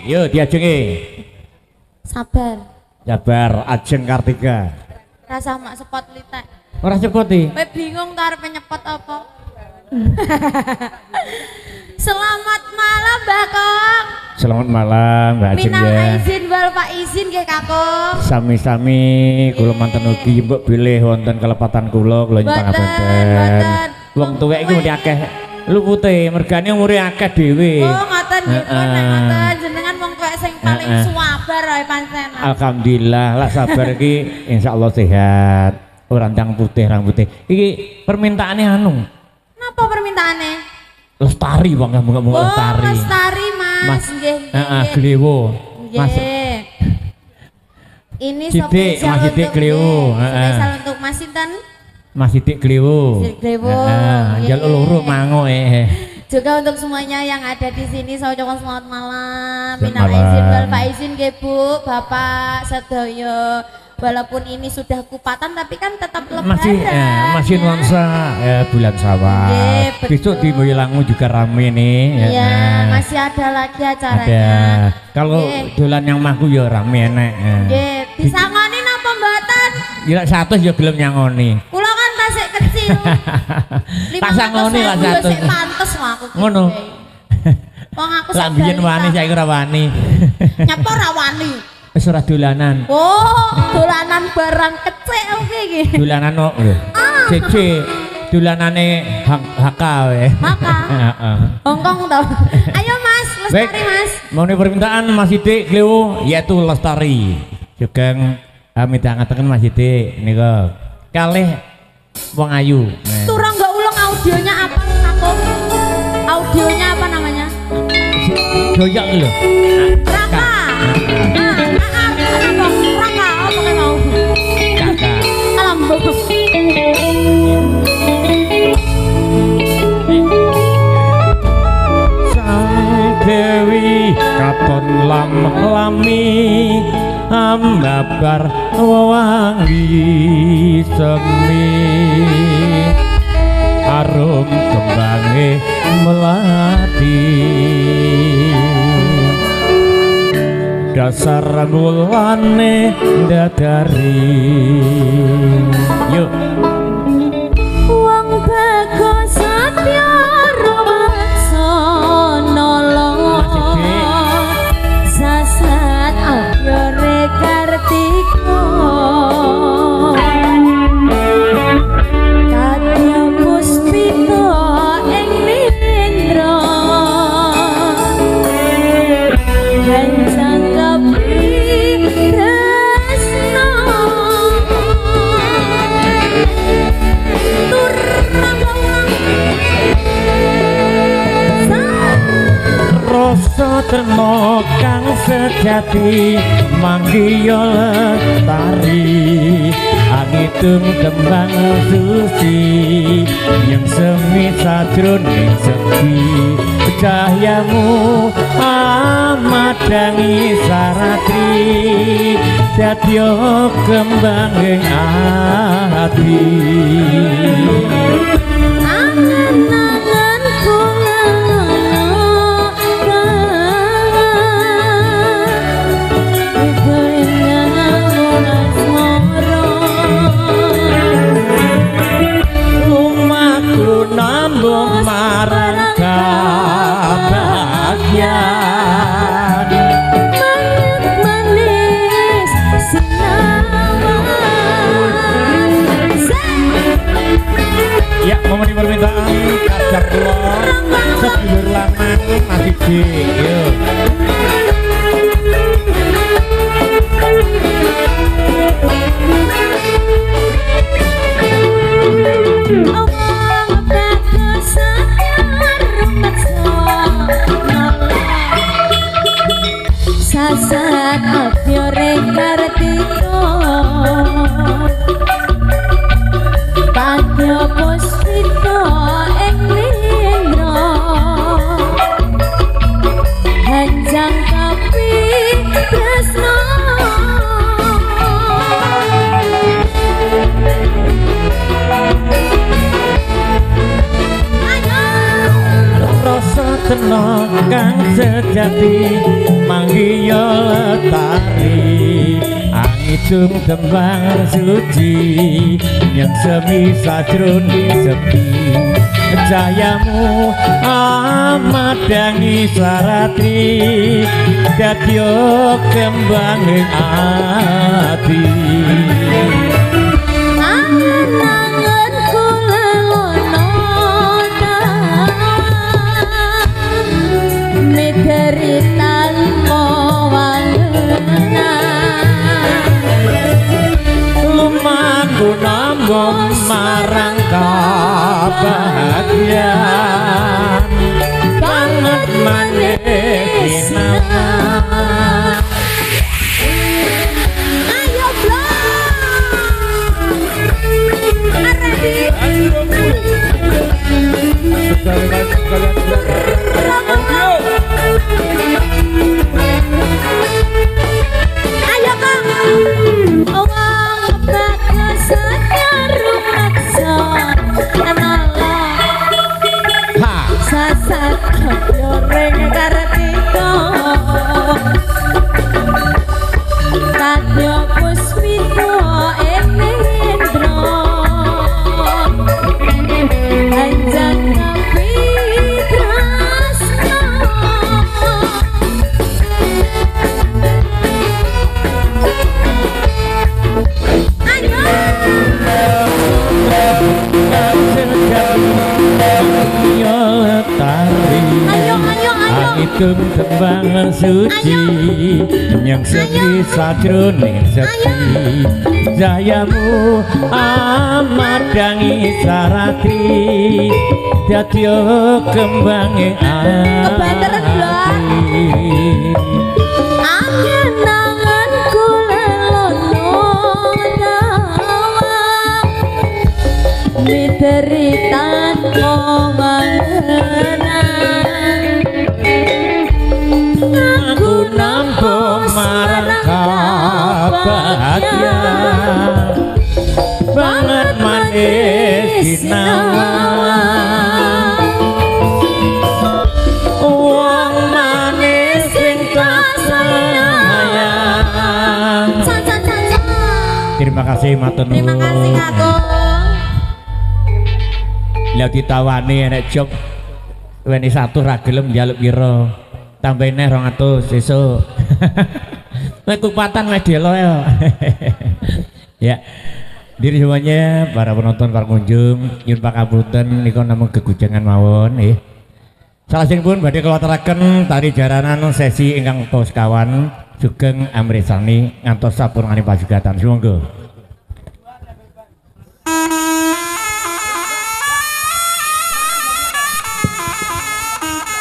Yo diajengi. Sabar. Sabar Ajeng Kartika. Rasa mak sepot litek. Ora cepoti. Kowe bingung ta arep nyepot apa? Selamat malam Mbak Kong. Selamat malam Mbak Ajeng Minal ya. izin wal pak izin nggih Kakung. Sami-sami kula manten ugi mbok bilih wonten kelepatan kula nyuwun pangapunten. Wong tuwek iki mesti akeh lupute, mergane umure akeh dhewe. Oh ngoten nggih nek ngoten jenengan wong tuwek sing paling sabar ae pancen. Alhamdulillah lah sabar iki insyaallah sehat. Rantang putih rambutnya. Iki permintaannya anu. Napa permintaane? Lestari bang, bunga lestari. Oh lestari mas. Nggih. Glewo. Mas. Ini Sidik, spesial Mas Sidik untuk Glewo. Spesial untuk Mas Sinten. Mas Sidik Glewo. Glewo. Jaluk loro mango Juga untuk semuanya yang ada di sini saya ucapkan selamat malam. Selamat Minal izin malam. wal faizin nggih Bu, Bapak sedaya. Walaupun ini sudah kupatan tapi kan tetap lebaran. Masih nuansa bulan Syawal. Nggih, Besok di betul. Boyolali juga rame nih. Iya, masih ada lagi acaranya. Ada. Kalau Nggih. dolan yang maku ya rame enek. Nggih, disangoni napa mboten? Ya 100 ya gelem nyangoni. Kula kan tasik kecil. Tak sangoni lah 100. Sik pantes wae aku. Ngono. Wong aku Lah biyen wani saiki ora wani. Nyapa ora wani. Wis ora dolanan. Oh, dolanan barang kecil oke iki. Dolanan kok lho. Cece dolanane HK we. HK? Heeh. Hongkong toh. Ayo Mas, lestari Mas. Mau permintaan Mas Sidik Glewo yaitu lestari. Juga midhangetaken Mas Sidik nika kalih wong ayu. Turang nggak ulang audionya apa aku? Audionya apa namanya? Doyak lho. Raka. Raka, apa kayak mau? Kakak. Alambo. Sang Dewi katon lami ambabar wangi semi arum kembange melati dasar mulane dadari yuk Wong bagus satya rawaksana sasat abyare kartika kadya puspita ing nindra hancang kapitresna rasa terno kang sejati manggiya lestari angitung kembang suci yang semi sajroning sepi cahayamu amadangi saratri dadya kembang ing ati angan-angan kula lumaku nambung marang kebahagiaan manis ya memenuhi permintaan kacang telur sedulur lanang masih yuk sasat abyare kartika padya puspita ing nindra hanjang kapitresna rasa tenang kang sejati manggi tari angidung tembang suci yang semi sajroning sepi cahayamu amadangi saratri dadya kembanging ati anangan kula ngono mederitan lumaku nambung marang kebahagiaan banget manis sinamang ayo blong aradi ayo kang wong bagus nyarum maksa ha sasak goreng kartika kadya puspita enendra anjang kapitrasna angidung tembang suci yang semi sajroning sepi jayamu amadangi sarati dadya kembanging kebanteran ati angen-angen kula lono mideritan aku nampung marang kebahagiaan banget manis sinawang wong manis sing tak sayang. Terima kasih matur nuwun. Terima kasih Kakung. Lah ditawani enek job weni 1 ra gelem njaluk pira. Tambahin 200 sesuk. Nek kupatan meh delo ya. Ya. Diri semuanya para penonton, para pengunjung, nyuwun pangapunten nika namung gegujangan mawon nggih. Salajengipun badhe kula aturaken tari jaranan sesi ingkang kawan sugeng amresani ngantos sampurnaning pajugatan. Sumangga.